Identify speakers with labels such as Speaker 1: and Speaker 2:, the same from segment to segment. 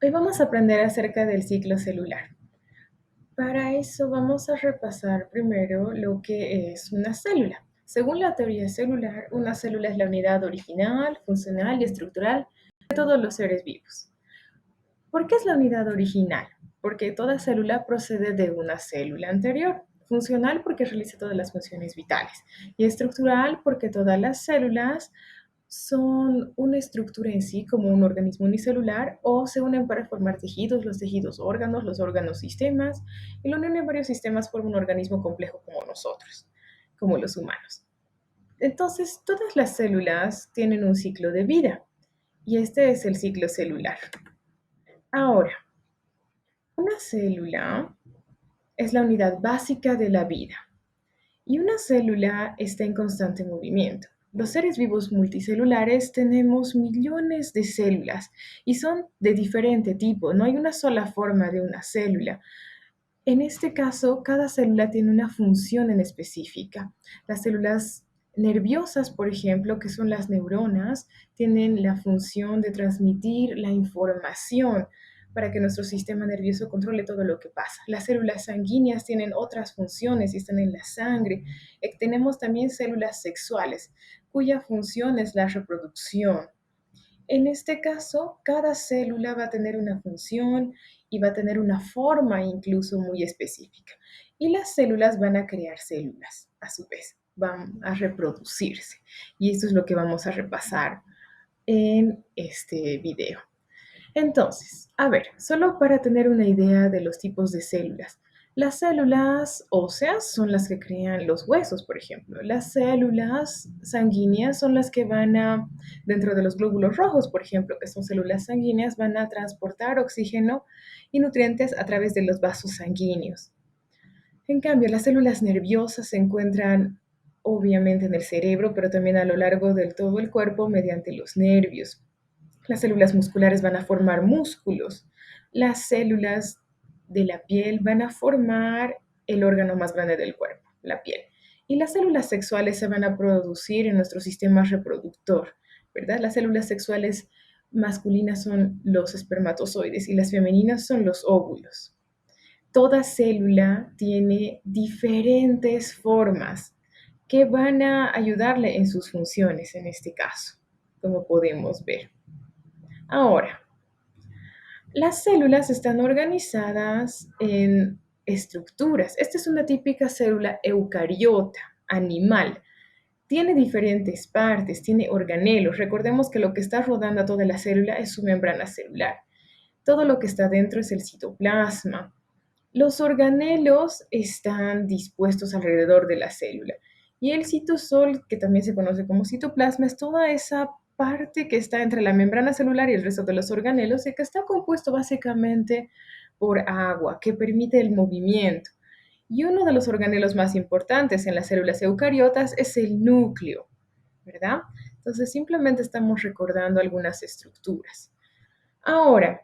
Speaker 1: Hoy vamos a aprender acerca del ciclo celular. Para eso vamos a repasar primero lo que es una célula. Según la teoría celular, una célula es la unidad original, funcional y estructural de todos los seres vivos. ¿Por qué es la unidad original? Porque toda célula procede de una célula anterior. Funcional porque realiza todas las funciones vitales. Y estructural porque todas las células son una estructura en sí, como un organismo unicelular, o se unen para formar tejidos, los tejidos órganos, los órganos sistemas, y la unión de varios sistemas forma un organismo complejo como nosotros, como los humanos. Entonces, todas las células tienen un ciclo de vida, y este es el ciclo celular. Ahora, una célula es la unidad básica de la vida. Y una célula está en constante movimiento. Los seres vivos multicelulares tenemos millones de células y son de diferente tipo. No hay una sola forma de una célula. En este caso, cada célula tiene una función en específica. Las células nerviosas, por ejemplo, que son las neuronas, tienen la función de transmitir la información para que nuestro sistema nervioso controle todo lo que pasa. Las células sanguíneas tienen otras funciones y están en la sangre. Tenemos también células sexuales, cuya función es la reproducción. En este caso, cada célula va a tener una función y va a tener una forma incluso muy específica. Y las células van a crear células, a su vez, van a reproducirse. Y esto es lo que vamos a repasar en este video. Entonces, a ver, solo para tener una idea de los tipos de células. Las células óseas son las que crean los huesos, por ejemplo. Las células sanguíneas son las que dentro de los glóbulos rojos, por ejemplo, que son células sanguíneas, van a transportar oxígeno y nutrientes a través de los vasos sanguíneos. En cambio, las células nerviosas se encuentran obviamente en el cerebro, pero también a lo largo de todo el cuerpo mediante los nervios. Las células musculares van a formar músculos. Las células de la piel van a formar el órgano más grande del cuerpo, la piel. Y las células sexuales se van a producir en nuestro sistema reproductor, ¿verdad? Las células sexuales masculinas son los espermatozoides y las femeninas son los óvulos. Toda célula tiene diferentes formas que van a ayudarle en sus funciones, en este caso, como podemos ver. Ahora, las células están organizadas en estructuras. Esta es una típica célula eucariota, animal. Tiene diferentes partes, tiene organelos. Recordemos que lo que está rodando a toda la célula es su membrana celular. Todo lo que está dentro es el citoplasma. Los organelos están dispuestos alrededor de la célula. Y el citosol, que también se conoce como citoplasma, es toda esa parte que está entre la membrana celular y el resto de los organelos y que está compuesto básicamente por agua, que permite el movimiento. Y uno de los organelos más importantes en las células eucariotas es el núcleo, ¿verdad? Entonces simplemente estamos recordando algunas estructuras. Ahora,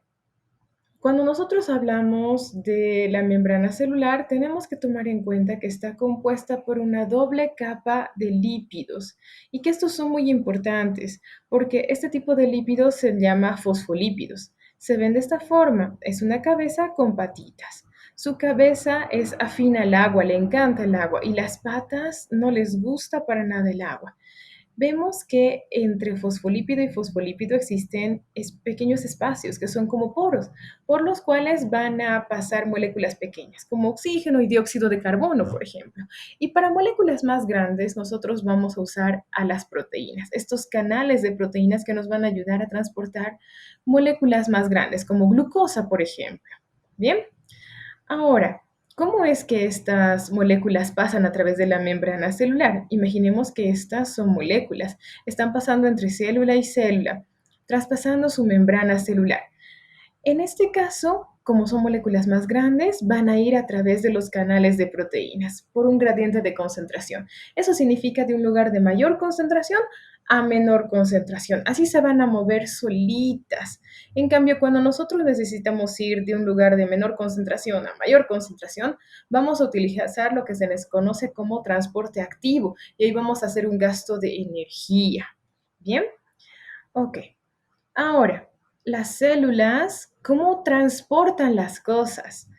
Speaker 1: cuando nosotros hablamos de la membrana celular, tenemos que tomar en cuenta que está compuesta por una doble capa de lípidos y que estos son muy importantes porque este tipo de lípidos se llama fosfolípidos. Se ven de esta forma, es una cabeza con patitas. Su cabeza es afín al agua, le encanta el agua y las patas no les gusta para nada el agua. Vemos que entre fosfolípido y fosfolípido existen pequeños espacios que son como poros, por los cuales van a pasar moléculas pequeñas, como oxígeno y dióxido de carbono, por ejemplo. Y para moléculas más grandes, nosotros vamos a usar a las proteínas, estos canales de proteínas que nos van a ayudar a transportar moléculas más grandes, como glucosa, por ejemplo. Bien, ahora, ¿cómo es que estas moléculas pasan a través de la membrana celular? Imaginemos que estas son moléculas, están pasando entre célula y célula, traspasando su membrana celular. En este caso, como son moléculas más grandes, van a ir a través de los canales de proteínas por un gradiente de concentración. Eso significa de un lugar de mayor concentración a menor concentración. Así se van a mover solitas. En cambio, cuando nosotros necesitamos ir de un lugar de menor concentración a mayor concentración, vamos a utilizar lo que se les conoce como transporte activo y ahí vamos a hacer un gasto de energía. ¿Bien? Ok. Ahora, las células, cómo transportan las cosas.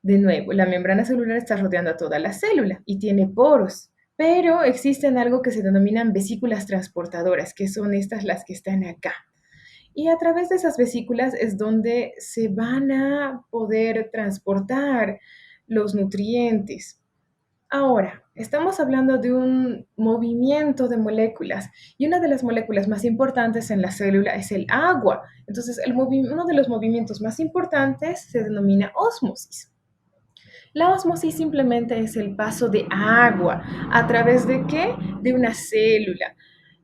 Speaker 1: De nuevo, la membrana celular está rodeando a toda la célula y tiene poros, pero existen algo que se denominan vesículas transportadoras, que son estas las que están acá. Y a través de esas vesículas es donde se van a poder transportar los nutrientes. Ahora, estamos hablando de un movimiento de moléculas y una de las moléculas más importantes en la célula es el agua. Entonces, uno de los movimientos más importantes se denomina ósmosis. La ósmosis simplemente es el paso de agua. ¿A través de qué? De una célula,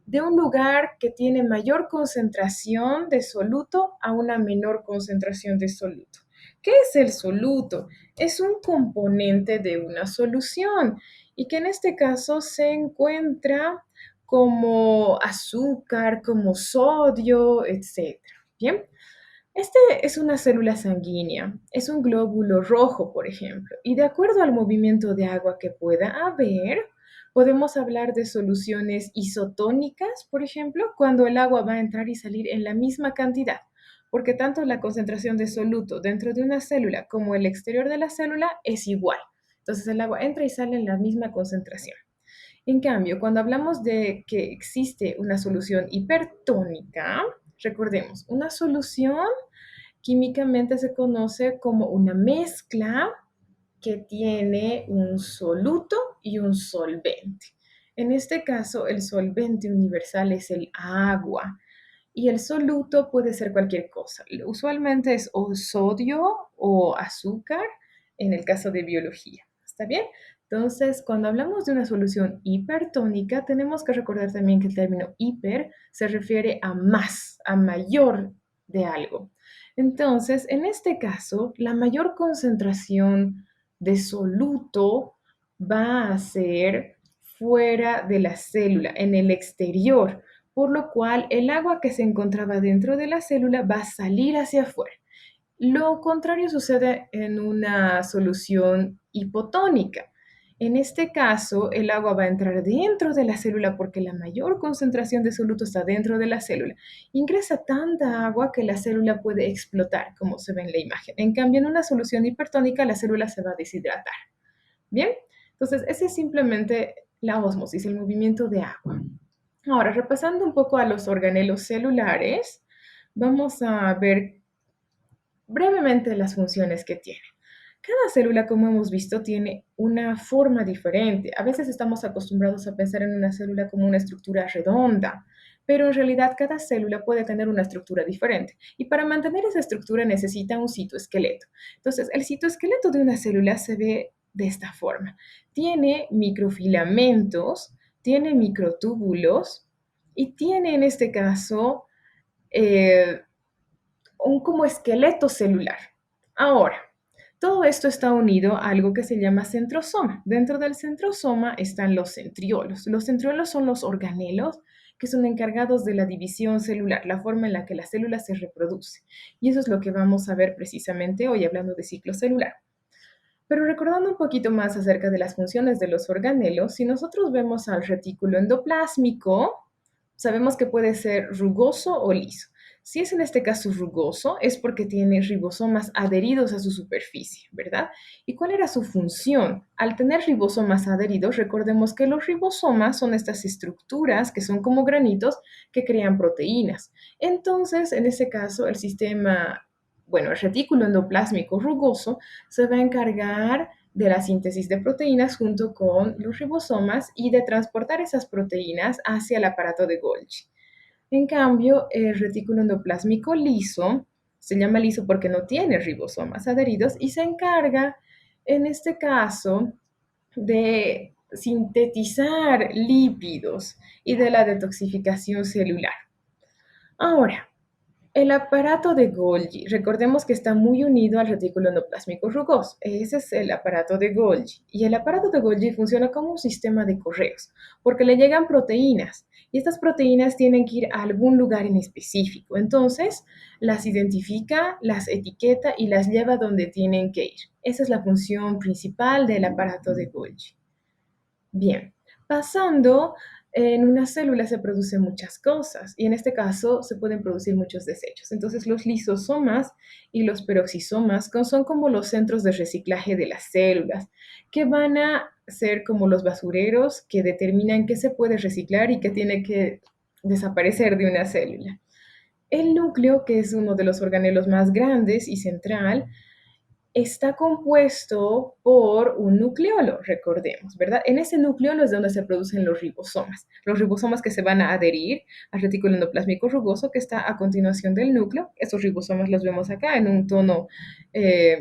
Speaker 1: de un lugar que tiene mayor concentración de soluto a una menor concentración de soluto. ¿Qué es el soluto? Es un componente de una solución y que en este caso se encuentra como azúcar, como sodio, etc. Bien, este es una célula sanguínea, es un glóbulo rojo, por ejemplo, y de acuerdo al movimiento de agua que pueda haber, podemos hablar de soluciones isotónicas, por ejemplo, cuando el agua va a entrar y salir en la misma cantidad, porque tanto la concentración de soluto dentro de una célula como el exterior de la célula es igual. Entonces el agua entra y sale en la misma concentración. En cambio, cuando hablamos de que existe una solución hipertónica, recordemos, una solución químicamente se conoce como una mezcla que tiene un soluto y un solvente. En este caso, el solvente universal es el agua y el soluto puede ser cualquier cosa. Usualmente es o sodio o azúcar en el caso de biología. ¿Está bien? Entonces, cuando hablamos de una solución hipertónica, tenemos que recordar también que el término hiper se refiere a más, a mayor de algo. Entonces, en este caso, la mayor concentración de soluto va a ser fuera de la célula, en el exterior, por lo cual el agua que se encontraba dentro de la célula va a salir hacia afuera. Lo contrario sucede en una solución hipotónica. En este caso, el agua va a entrar dentro de la célula porque la mayor concentración de soluto está dentro de la célula. Ingresa tanta agua que la célula puede explotar, como se ve en la imagen. En cambio, en una solución hipertónica, la célula se va a deshidratar. ¿Bien? Entonces, ese es simplemente la ósmosis, el movimiento de agua. Ahora, repasando un poco a los organelos celulares, vamos a ver brevemente las funciones que tiene. Cada célula, como hemos visto, tiene una forma diferente. A veces estamos acostumbrados a pensar en una célula como una estructura redonda, pero en realidad cada célula puede tener una estructura diferente. Y para mantener esa estructura necesita un citoesqueleto. Entonces, el citoesqueleto de una célula se ve de esta forma. Tiene microfilamentos, tiene microtúbulos y tiene en este caso eh, un como esqueleto celular. Ahora, todo esto está unido a algo que se llama centrosoma. Dentro del centrosoma están los centriolos. Los centriolos son los organelos que son encargados de la división celular, la forma en la que la célula se reproduce. Y eso es lo que vamos a ver precisamente hoy hablando de ciclo celular. Pero recordando un poquito más acerca de las funciones de los organelos, si nosotros vemos al retículo endoplásmico, sabemos que puede ser rugoso o liso. Si es en este caso rugoso, es porque tiene ribosomas adheridos a su superficie, ¿verdad? ¿Y cuál era su función? Al tener ribosomas adheridos, recordemos que los ribosomas son estas estructuras que son como granitos que crean proteínas. Entonces, en ese caso, el retículo endoplásmico rugoso se va a encargar de la síntesis de proteínas junto con los ribosomas y de transportar esas proteínas hacia el aparato de Golgi. En cambio, el retículo endoplásmico liso se llama liso porque no tiene ribosomas adheridos y se encarga, en este caso, de sintetizar lípidos y de la detoxificación celular. Ahora, el aparato de Golgi, recordemos que está muy unido al retículo endoplásmico rugoso. Ese es el aparato de Golgi. Y el aparato de Golgi funciona como un sistema de correos, porque le llegan proteínas y estas proteínas tienen que ir a algún lugar en específico. Entonces, las identifica, las etiqueta y las lleva donde tienen que ir. Esa es la función principal del aparato de Golgi. Bien, pasando En una célula se producen muchas cosas y en este caso se pueden producir muchos desechos. Entonces los lisosomas y los peroxisomas son como los centros de reciclaje de las células, que van a ser como los basureros que determinan qué se puede reciclar y qué tiene que desaparecer de una célula. El núcleo, que es uno de los organelos más grandes y central, está compuesto por un nucleolo, recordemos, ¿verdad? En ese nucleolo es donde se producen los ribosomas que se van a adherir al retículo endoplásmico rugoso que está a continuación del núcleo. Estos ribosomas los vemos acá en un tono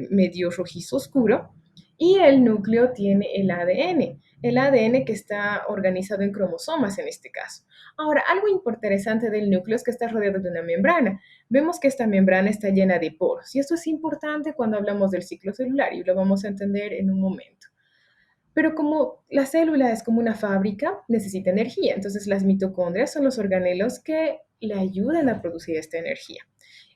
Speaker 1: medio rojizo oscuro. Y el núcleo tiene el ADN que está organizado en cromosomas en este caso. Ahora, algo interesante del núcleo es que está rodeado de una membrana. Vemos que esta membrana está llena de poros y esto es importante cuando hablamos del ciclo celular y lo vamos a entender en un momento. Pero como la célula es como una fábrica, necesita energía. Entonces las mitocondrias son los organelos que le ayudan a producir esta energía.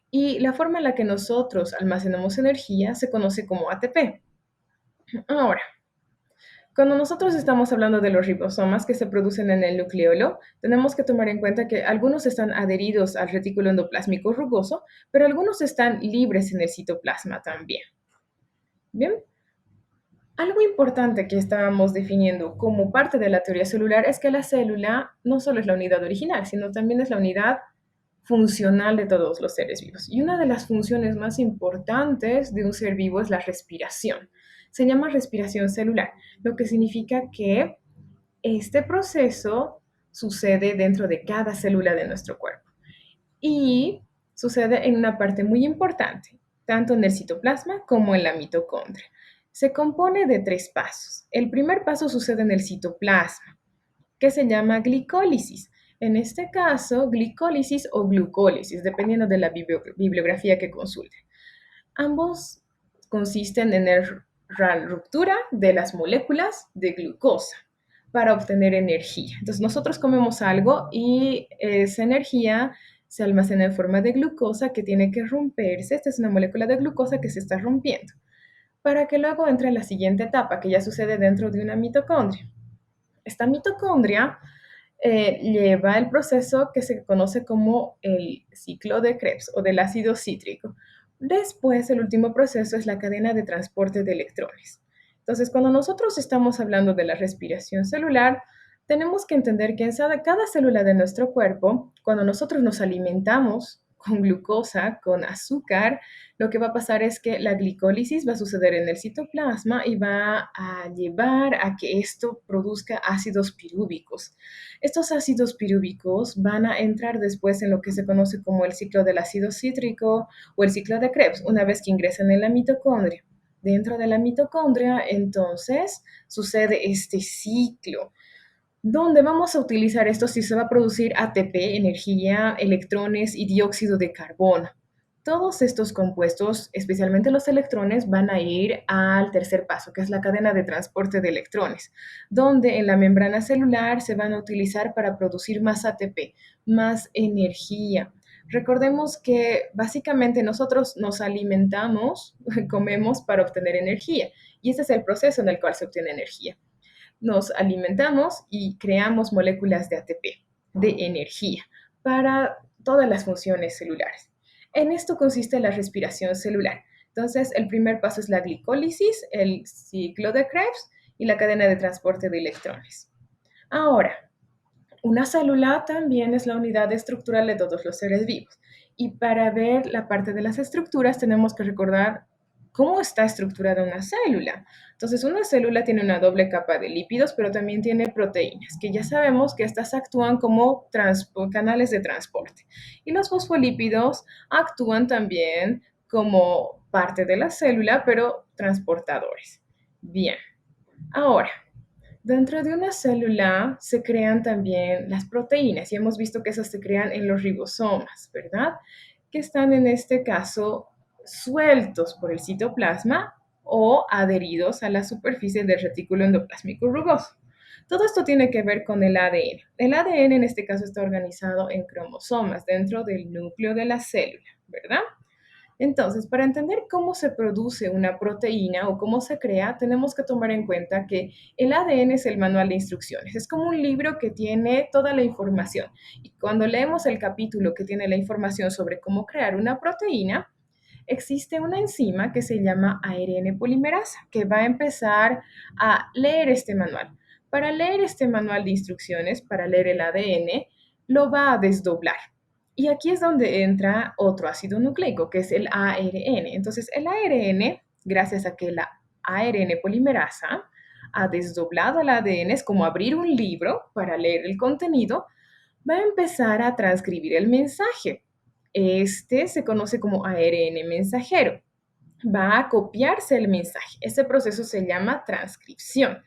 Speaker 1: Y la forma en la que nosotros almacenamos energía se conoce como ATP. Ahora, cuando nosotros estamos hablando de los ribosomas que se producen en el nucleolo, tenemos que tomar en cuenta que algunos están adheridos al retículo endoplásmico rugoso, pero algunos están libres en el citoplasma también. Bien, algo importante que estábamos definiendo como parte de la teoría celular es que la célula no solo es la unidad original, sino también es la unidad funcional de todos los seres vivos. Y una de las funciones más importantes de un ser vivo es la respiración. Se llama respiración celular, lo que significa que este proceso sucede dentro de cada célula de nuestro cuerpo y sucede en una parte muy importante, tanto en el citoplasma como en la mitocondria. Se compone de 3 pasos. El primer paso sucede en el citoplasma, que se llama glicólisis. En este caso, glicólisis o glucólisis, dependiendo de la bibliografía que consulte. Ambos consisten en la ruptura de las moléculas de glucosa para obtener energía. Entonces nosotros comemos algo y esa energía se almacena en forma de glucosa que tiene que romperse. Esta es una molécula de glucosa que se está rompiendo para que luego entre en la siguiente etapa que ya sucede dentro de una mitocondria. Esta mitocondria lleva el proceso que se conoce como el ciclo de Krebs o del ácido cítrico. Después, el último proceso es la cadena de transporte de electrones. Entonces, cuando nosotros estamos hablando de la respiración celular, tenemos que entender que en cada célula de nuestro cuerpo, cuando nosotros nos alimentamos con glucosa, con azúcar, lo que va a pasar es que la glicólisis va a suceder en el citoplasma y va a llevar a que esto produzca ácidos pirúvicos. Estos ácidos pirúvicos van a entrar después en lo que se conoce como el ciclo del ácido cítrico o el ciclo de Krebs, una vez que ingresan en la mitocondria. Dentro de la mitocondria, entonces, sucede este ciclo donde vamos a utilizar esto si se va a producir ATP, energía, electrones y dióxido de carbono. Todos estos compuestos, especialmente los electrones, van a ir al tercer paso, que es la cadena de transporte de electrones, donde en la membrana celular se van a utilizar para producir más ATP, más energía. Recordemos que básicamente nosotros nos alimentamos, comemos para obtener energía, y ese es el proceso en el cual se obtiene energía. Nos alimentamos y creamos moléculas de ATP, de energía, para todas las funciones celulares. En esto consiste la respiración celular. Entonces, el primer paso es la glicólisis, el ciclo de Krebs y la cadena de transporte de electrones. Ahora, una célula también es la unidad estructural de todos los seres vivos. Y para ver la parte de las estructuras tenemos que recordar cómo está estructurada una célula. Entonces, una célula tiene una doble capa de lípidos, pero también tiene proteínas, que ya sabemos que estas actúan como canales de transporte. Y los fosfolípidos actúan también como parte de la célula, pero transportadores. Bien, ahora, dentro de una célula se crean también las proteínas y hemos visto que esas se crean en los ribosomas, ¿verdad? Que están en este caso sueltos por el citoplasma o adheridos a la superficie del retículo endoplásmico rugoso. Todo esto tiene que ver con el ADN. El ADN en este caso está organizado en cromosomas dentro del núcleo de la célula, ¿verdad? Entonces, para entender cómo se produce una proteína o cómo se crea, tenemos que tomar en cuenta que el ADN es el manual de instrucciones. Es como un libro que tiene toda la información. Y cuando leemos el capítulo que tiene la información sobre cómo crear una proteína, existe una enzima que se llama ARN polimerasa, que va a empezar a leer este manual. Para leer este manual de instrucciones, para leer el ADN, lo va a desdoblar. Y aquí es donde entra otro ácido nucleico, que es el ARN. Entonces, el ARN, gracias a que la ARN polimerasa ha desdoblado el ADN, es como abrir un libro para leer el contenido, va a empezar a transcribir el mensaje. Este se conoce como ARN mensajero. Va a copiarse el mensaje. Este proceso se llama transcripción.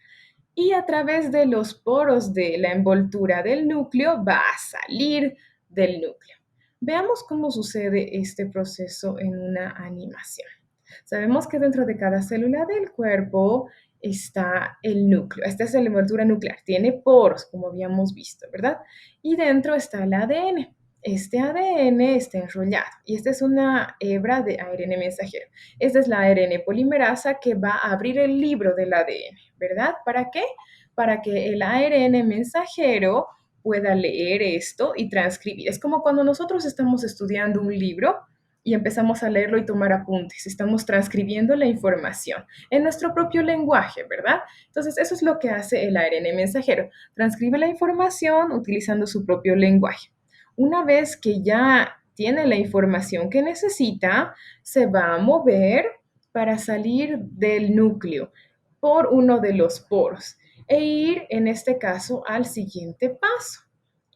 Speaker 1: Y a través de los poros de la envoltura del núcleo va a salir del núcleo. Veamos cómo sucede este proceso en una animación. Sabemos que dentro de cada célula del cuerpo está el núcleo. Esta es la envoltura nuclear. Tiene poros, como habíamos visto, ¿verdad? Y dentro está el ADN. Este ADN está enrollado y esta es una hebra de ARN mensajero. Esta es la ARN polimerasa que va a abrir el libro del ADN, ¿verdad? ¿Para qué? Para que el ARN mensajero pueda leer esto y transcribir. Es como cuando nosotros estamos estudiando un libro y empezamos a leerlo y tomar apuntes. Estamos transcribiendo la información en nuestro propio lenguaje, ¿verdad? Entonces, eso es lo que hace el ARN mensajero. Transcribe la información utilizando su propio lenguaje. Una vez que ya tiene la información que necesita, se va a mover para salir del núcleo por uno de los poros e ir, en este caso, al siguiente paso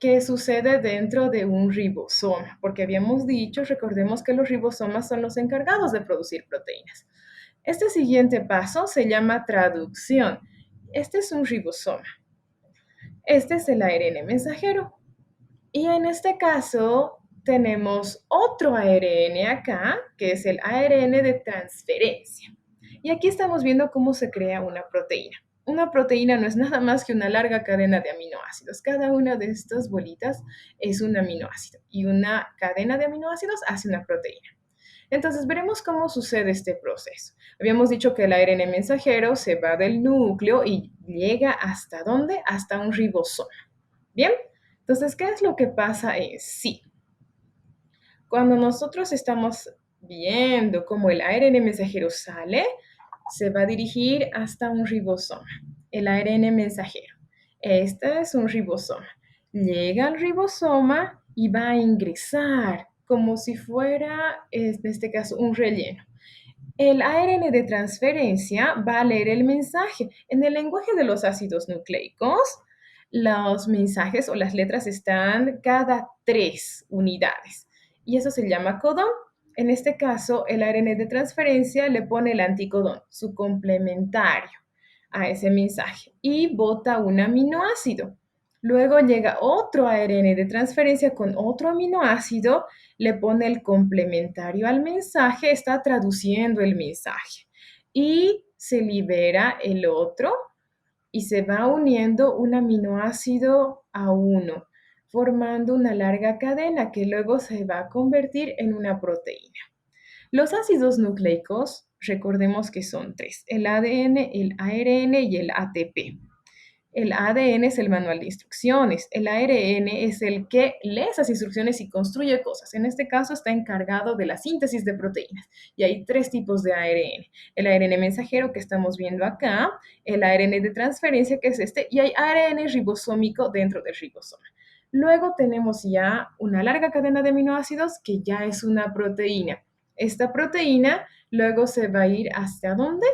Speaker 1: que sucede dentro de un ribosoma, porque habíamos dicho, recordemos que los ribosomas son los encargados de producir proteínas. Este siguiente paso se llama traducción. Este es un ribosoma. Este es el ARN mensajero. Y en este caso tenemos otro ARN acá, que es el ARN de transferencia. Y aquí estamos viendo cómo se crea una proteína. Una proteína no es nada más que una larga cadena de aminoácidos. Cada una de estas bolitas es un aminoácido y una cadena de aminoácidos hace una proteína. Entonces veremos cómo sucede este proceso. Habíamos dicho que el ARN mensajero se va del núcleo y llega hasta ¿dónde? Hasta un ribosoma. ¿Bien? Entonces, ¿qué es lo que pasa en sí? Cuando nosotros estamos viendo cómo el ARN mensajero sale, se va a dirigir hasta un ribosoma, el ARN mensajero. Este es un ribosoma. Llega al ribosoma y va a ingresar como si fuera, en este caso, un relleno. El ARN de transferencia va a leer el mensaje. En el lenguaje de los ácidos nucleicos, los mensajes o las letras están cada 3 unidades y eso se llama codón. En este caso, el ARN de transferencia le pone el anticodón, su complementario a ese mensaje y bota un aminoácido. Luego llega otro ARN de transferencia con otro aminoácido, le pone el complementario al mensaje, está traduciendo el mensaje y se libera el otro y se va uniendo un aminoácido a uno, formando una larga cadena que luego se va a convertir en una proteína. Los ácidos nucleicos, recordemos que son tres, el ADN, el ARN y el ATP. El ADN es el manual de instrucciones, el ARN es el que lee esas instrucciones y construye cosas. En este caso está encargado de la síntesis de proteínas y hay 3 tipos de ARN. El ARN mensajero que estamos viendo acá, el ARN de transferencia que es este y hay ARN ribosómico dentro del ribosoma. Luego tenemos ya una larga cadena de aminoácidos que ya es una proteína. Esta proteína luego se va a ir ¿hasta dónde?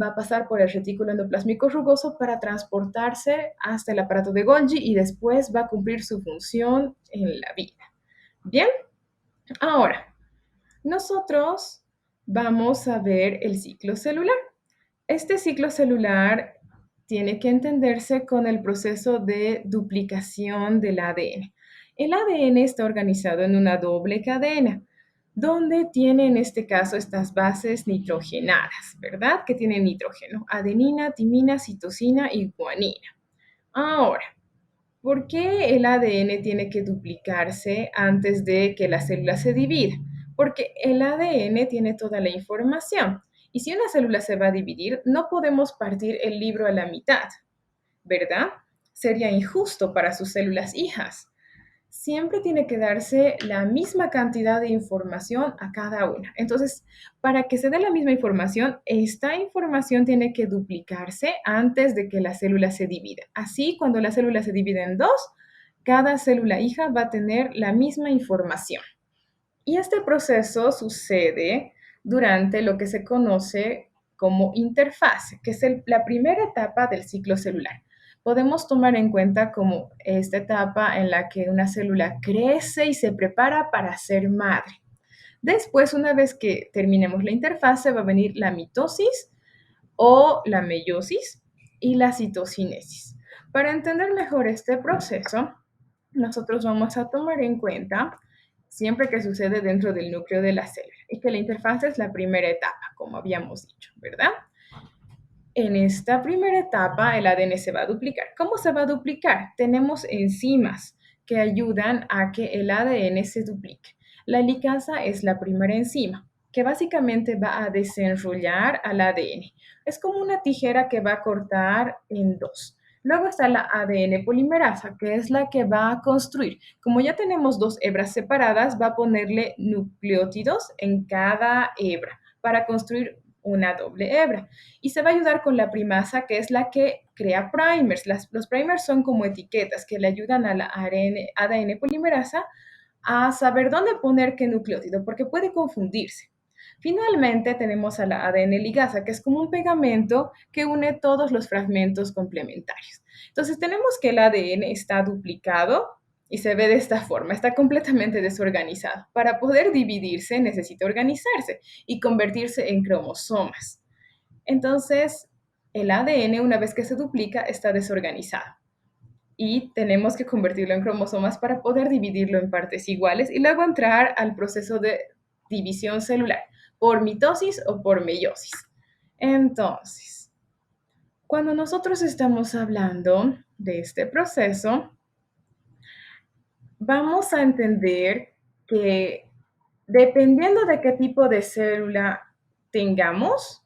Speaker 1: Va a pasar por el retículo endoplásmico rugoso para transportarse hasta el aparato de Golgi y después va a cumplir su función en la vida. Bien, ahora nosotros vamos a ver el ciclo celular. Este ciclo celular tiene que entenderse con el proceso de duplicación del ADN. El ADN está organizado en una doble cadena donde tiene en este caso estas bases nitrogenadas, ¿verdad? Que tienen nitrógeno, adenina, timina, citosina y guanina. Ahora, ¿por qué el ADN tiene que duplicarse antes de que la célula se divida? porque el ADN tiene toda la información. Y si una célula se va a dividir, no podemos partir el libro a la mitad, ¿verdad? Sería injusto para sus células hijas. Siempre tiene que darse la misma cantidad de información a cada una. Entonces, para que se dé la misma información, esta información tiene que duplicarse antes de que la célula se divida. Así, cuando la célula se divide en dos, cada célula hija va a tener la misma información. Y este proceso sucede durante lo que se conoce como interfase, que es la primera etapa del ciclo celular. Podemos tomar en cuenta como esta etapa en la que una célula crece y se prepara para ser madre. Después, una vez que terminemos la interfase, va a venir la mitosis o la meiosis y la citocinesis. Para entender mejor este proceso, nosotros vamos a tomar en cuenta siempre que sucede dentro del núcleo de la célula y que la interfaz es la primera etapa, como habíamos dicho, ¿verdad? En esta primera etapa el ADN se va a duplicar. ¿Cómo se va a duplicar? Tenemos enzimas que ayudan a que el ADN se duplique. La helicasa es la primera enzima que básicamente va a desenrollar al ADN. Es como una tijera que va a cortar en dos. Luego está la ADN polimerasa, que es la que va a construir. Como ya tenemos dos hebras separadas, va a ponerle nucleótidos en cada hebra para construir una doble hebra. Y se va a ayudar con la primasa, que es la que crea primers. Los primers son como etiquetas que le ayudan a la ADN polimerasa a saber dónde poner qué nucleótido, porque puede confundirse. Finalmente tenemos a la ADN ligasa, que es como un pegamento que une todos los fragmentos complementarios. Entonces tenemos que el ADN está duplicado y se ve de esta forma, está completamente desorganizado. Para poder dividirse necesita organizarse y convertirse en cromosomas. Entonces, el ADN, una vez que se duplica, está desorganizado y tenemos que convertirlo en cromosomas para poder dividirlo en partes iguales y luego entrar al proceso de división celular por mitosis o por meiosis. Entonces, cuando nosotros estamos hablando de este proceso, vamos a entender que dependiendo de qué tipo de célula tengamos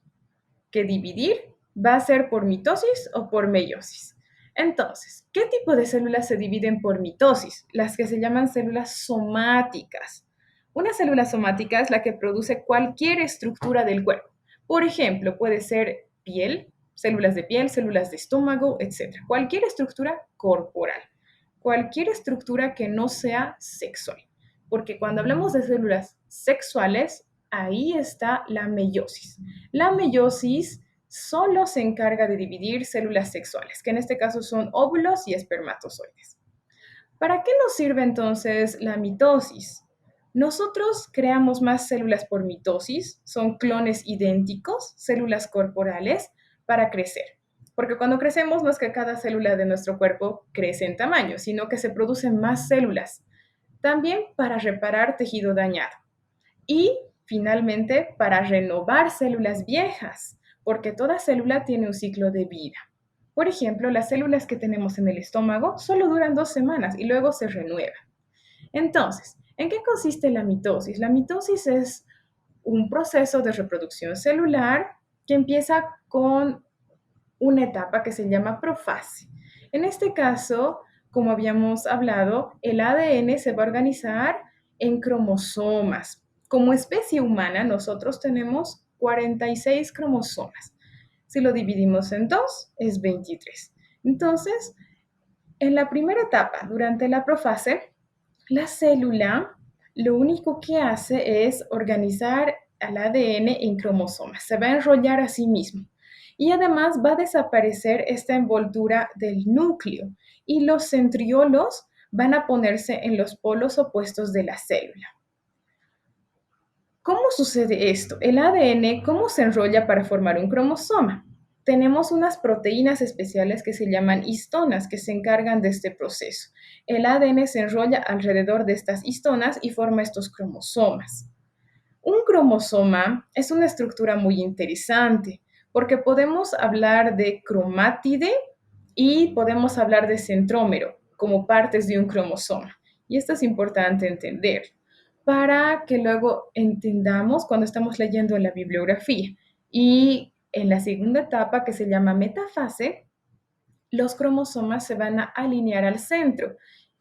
Speaker 1: que dividir, va a ser por mitosis o por meiosis. Entonces, ¿qué tipo de células se dividen por mitosis? Las que se llaman células somáticas. Una célula somática es la que produce cualquier estructura del cuerpo. Por ejemplo, puede ser piel, células de estómago, etc. Cualquier estructura corporal. Cualquier estructura que no sea sexual. Porque cuando hablamos de células sexuales, ahí está la meiosis. La meiosis solo se encarga de dividir células sexuales, que en este caso son óvulos y espermatozoides. ¿Para qué nos sirve entonces la mitosis? Nosotros creamos más células por mitosis, son clones idénticos, células corporales, para crecer. Porque cuando crecemos no es que cada célula de nuestro cuerpo crece en tamaño, sino que se producen más células. También para reparar tejido dañado. Y finalmente para renovar células viejas, porque toda célula tiene un ciclo de vida. Por ejemplo, las células que tenemos en el estómago solo duran 2 semanas y luego se renuevan. Entonces, ¿en qué consiste la mitosis? La mitosis es un proceso de reproducción celular que empieza con una etapa que se llama profase. En este caso, como habíamos hablado, el ADN se va a organizar en cromosomas. Como especie humana, nosotros tenemos 46 cromosomas. Si lo dividimos en dos, es 23. Entonces, en la primera etapa, durante la profase, la célula lo único que hace es organizar al ADN en cromosomas. Se va a enrollar a sí mismo. Y además va a desaparecer esta envoltura del núcleo y los centriolos van a ponerse en los polos opuestos de la célula. ¿Cómo sucede esto? El ADN, ¿cómo se enrolla para formar un cromosoma? Tenemos unas proteínas especiales que se llaman histonas que se encargan de este proceso. El ADN se enrolla alrededor de estas histonas y forma estos cromosomas. Un cromosoma es una estructura muy interesante porque podemos hablar de cromátide y podemos hablar de centrómero como partes de un cromosoma. Y esto es importante entender. para que luego entendamos cuando estamos leyendo la bibliografía. Y en la segunda etapa, que se llama metafase, los cromosomas se van a alinear al centro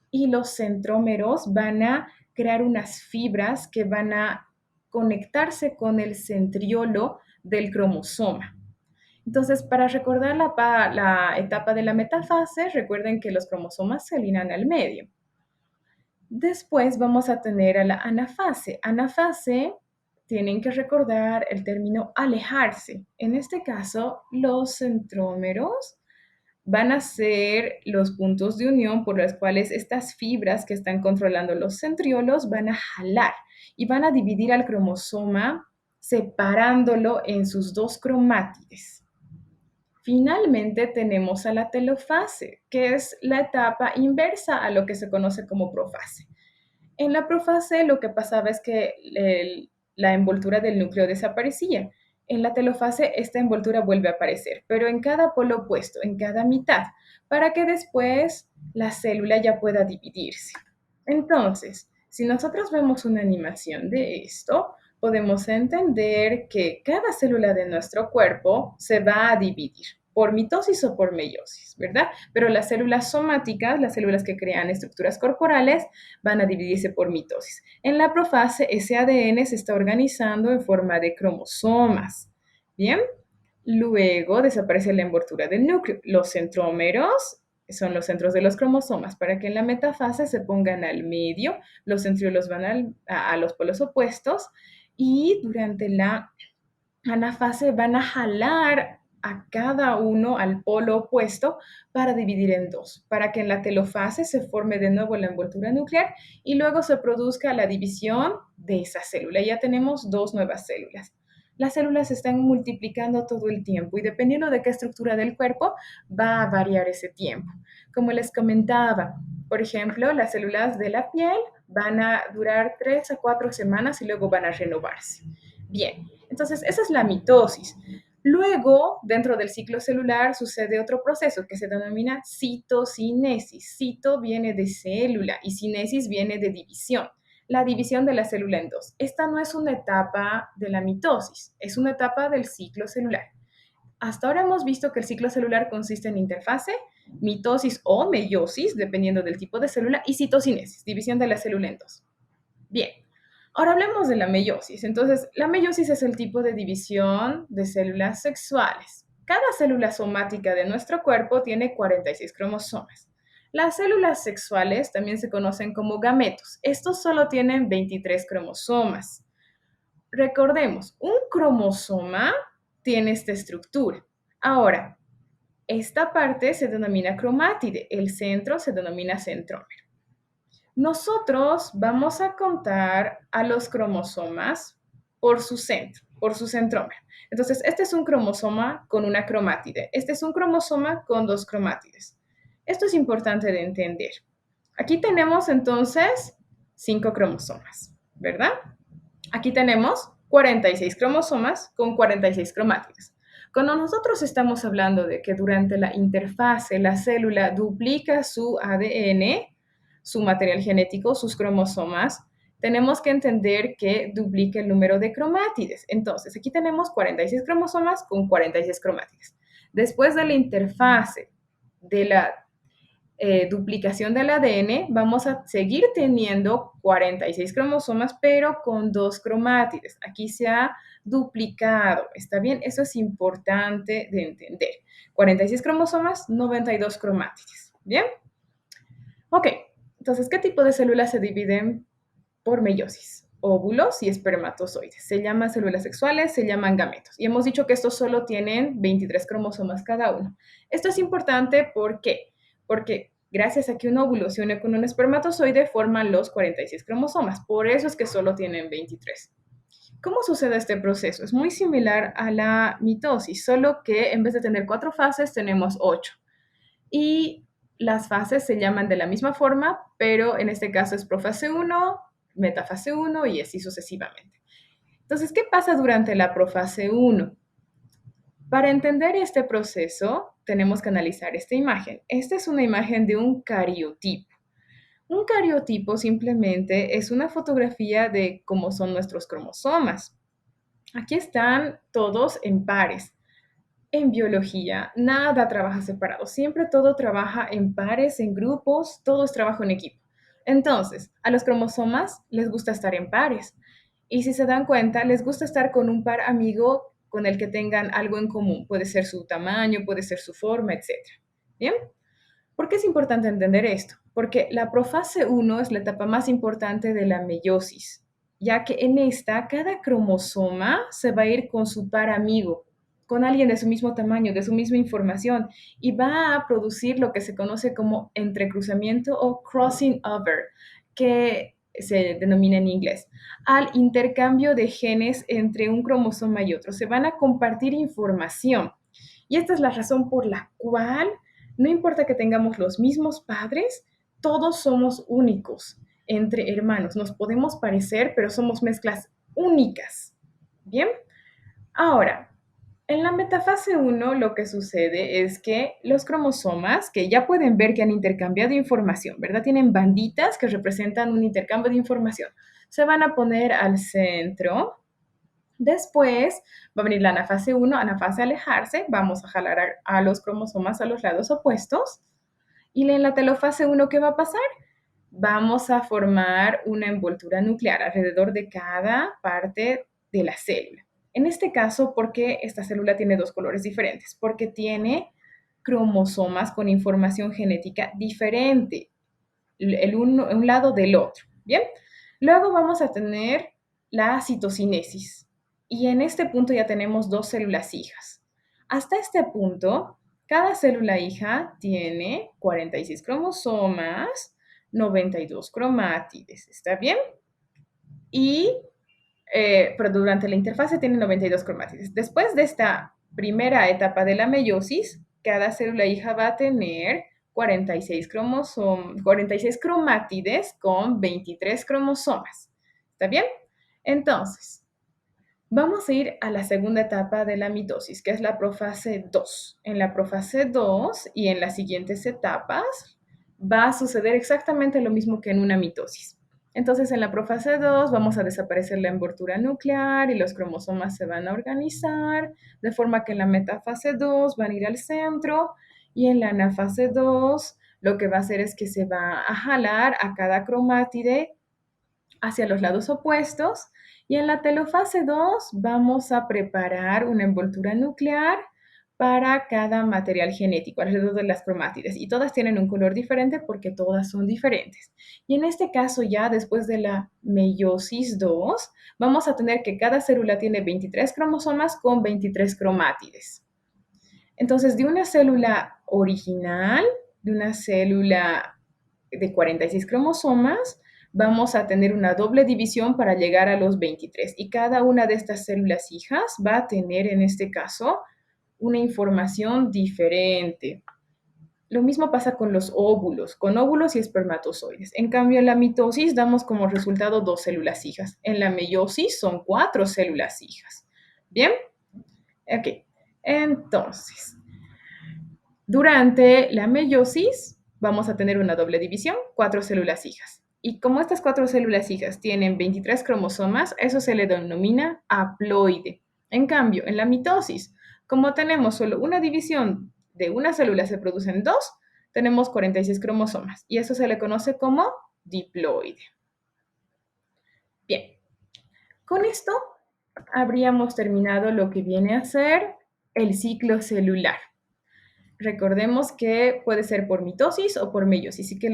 Speaker 1: y los centrómeros van a crear unas fibras que van a conectarse con el centriolo del cromosoma. Entonces, para recordar la etapa de la metafase, recuerden que los cromosomas se alinean al medio. Después vamos a tener a la anafase. Anafase, tienen que recordar el término alejarse. En este caso, los centrómeros van a ser los puntos de unión por los cuales estas fibras que están controlando los centriolos van a jalar y van a dividir al cromosoma separándolo en sus dos cromátides. Finalmente tenemos a la telofase, que es la etapa inversa a lo que se conoce como profase. En la profase lo que pasaba es que la envoltura del núcleo desaparecía. En la telofase esta envoltura vuelve a aparecer, pero en cada polo opuesto, en cada mitad, para que después la célula ya pueda dividirse. Entonces, si nosotros vemos una animación de esto, podemos entender que cada célula de nuestro cuerpo se va a dividir por mitosis o por meiosis, ¿verdad? Pero las células somáticas, las células que crean estructuras corporales, van a dividirse por mitosis. En la profase, ese ADN se está organizando en forma de cromosomas. Bien, luego desaparece la envoltura del núcleo. Los centrómeros son los centros de los cromosomas para que en la metafase se pongan al medio, los centriolos van a los polos opuestos y durante la anafase van a jalar a cada uno al polo opuesto para dividir en dos, para que en la telofase se forme de nuevo la envoltura nuclear y luego se produzca la división de esa célula. Ya tenemos dos nuevas células. Las células se están multiplicando todo el tiempo y dependiendo de qué estructura del cuerpo va a variar ese tiempo. Como les comentaba, por ejemplo, las células de la piel van a durar 3 a 4 semanas y luego van a renovarse. Bien, entonces esa es la mitosis. Luego, dentro del ciclo celular sucede otro proceso que se denomina citocinesis. Cito viene de célula y cinesis viene de división. La división de la célula en dos. Esta no es una etapa de la mitosis, es una etapa del ciclo celular. Hasta ahora hemos visto que el ciclo celular consiste en interfase, mitosis o meiosis, dependiendo del tipo de célula, y citocinesis, división de la célula en dos. Bien, ahora hablemos de la meiosis. Entonces, la meiosis es el tipo de división de células sexuales. Cada célula somática de nuestro cuerpo tiene 46 cromosomas. Las células sexuales también se conocen como gametos. Estos solo tienen 23 cromosomas. Recordemos, un cromosoma tiene esta estructura. Ahora, esta parte se denomina cromátide, el centro se denomina centrómero. Nosotros vamos a contar a los cromosomas por su centro, por su centrómero. Entonces, este es un cromosoma con una cromátide. Este es un cromosoma con dos cromátides. Esto es importante de entender. Aquí tenemos entonces 5 cromosomas, ¿verdad? Aquí tenemos 46 cromosomas con 46 cromátides. Cuando nosotros estamos hablando de que durante la interfase la célula duplica su ADN, su material genético, sus cromosomas, tenemos que entender que duplica el número de cromátides. Entonces, aquí tenemos 46 cromosomas con 46 cromátides. Después de la interfase de la duplicación del ADN, vamos a seguir teniendo 46 cromosomas, pero con dos cromátides. Aquí se ha duplicado, ¿está bien? Eso es importante de entender. 46 cromosomas, 92 cromátides, ¿bien? Ok, entonces, ¿qué tipo de células se dividen por meiosis? Óvulos y espermatozoides. Se llaman células sexuales, se llaman gametos. Y hemos dicho que estos solo tienen 23 cromosomas cada uno. Esto es importante, ¿por qué? Porque gracias a que un óvulo se une con un espermatozoide, forman los 46 cromosomas. Por eso es que solo tienen 23. ¿Cómo sucede este proceso? Es muy similar a la mitosis, solo que en vez de tener 4 fases, tenemos 8. Y las fases se llaman de la misma forma, pero en este caso es profase 1, metafase 1 y así sucesivamente. Entonces, ¿qué pasa durante la profase 1? Para entender este proceso, tenemos que analizar esta imagen. Esta es una imagen de un cariotipo. Un cariotipo simplemente es una fotografía de cómo son nuestros cromosomas. Aquí están todos en pares. En biología, nada trabaja separado, siempre todo trabaja en pares, en grupos, todo es trabajo en equipo. Entonces, a los cromosomas les gusta estar en pares. Y si se dan cuenta, les gusta estar con un par amigo con el que tengan algo en común. Puede ser su tamaño, puede ser su forma, etc. ¿Bien? ¿Por qué es importante entender esto? Porque la profase 1 es la etapa más importante de la meiosis, ya que en esta cada cromosoma se va a ir con su par amigo, con alguien de su mismo tamaño, de su misma información, y va a producir lo que se conoce como entrecruzamiento o crossing over, que se denomina en inglés, al intercambio de genes entre un cromosoma y otro. Se van a compartir información. Y esta es la razón por la cual no importa que tengamos los mismos padres, todos somos únicos entre hermanos. Nos podemos parecer, pero somos mezclas únicas. ¿Bien? Ahora, en la metafase 1 lo que sucede es que los cromosomas, que ya pueden ver que han intercambiado información, ¿verdad? Tienen banditas que representan un intercambio de información. Se van a poner al centro. Después va a venir la anafase 1, anafase alejarse, vamos a jalar a los cromosomas a los lados opuestos. Y en la telofase 1, ¿qué va a pasar? Vamos a formar una envoltura nuclear alrededor de cada parte de la célula. En este caso, ¿por qué esta célula tiene dos colores diferentes? Porque tiene cromosomas con información genética diferente, un lado del otro. Bien, luego vamos a tener la citocinesis. Y en este punto ya tenemos dos células hijas. Hasta este punto, cada célula hija tiene 46 cromosomas, 92 cromátides. ¿Está bien? Pero durante la interfase tiene 92 cromátides. Después de esta primera etapa de la meiosis, cada célula hija va a tener 46 cromátides con 23 cromosomas. ¿Está bien? Entonces, vamos a ir a la segunda etapa de la mitosis, que es la profase 2. En la profase 2 y en las siguientes etapas va a suceder exactamente lo mismo que en una mitosis. Entonces, en la profase 2 vamos a desaparecer la envoltura nuclear y los cromosomas se van a organizar, de forma que en la metafase 2 van a ir al centro y en la anafase 2 lo que va a hacer es que se va a jalar a cada cromátide hacia los lados opuestos y en la telofase 2 vamos a preparar una envoltura nuclear para cada material genético alrededor de las cromátides y todas tienen un color diferente porque todas son diferentes. Y en este caso ya después de la meiosis 2 vamos a tener que cada célula tiene 23 cromosomas con 23 cromátides. Entonces de una célula original, de una célula de 46 cromosomas, vamos a tener una doble división para llegar a los 23. Y cada una de estas células hijas va a tener, en este caso, una información diferente. Lo mismo pasa con los óvulos, con óvulos y espermatozoides. En cambio, en la mitosis damos como resultado dos células hijas. En la meiosis son 4 células hijas. ¿Bien? Ok. Entonces, durante la meiosis vamos a tener una doble división, 4 células hijas. Y como estas 4 células hijas tienen 23 cromosomas, eso se le denomina haploide. En cambio, en la mitosis, como tenemos solo una división de una célula, se producen dos, tenemos 46 cromosomas. Y eso se le conoce como diploide. Bien, con esto habríamos terminado lo que viene a ser el ciclo celular. Recordemos que puede ser por mitosis o por meiosis, así que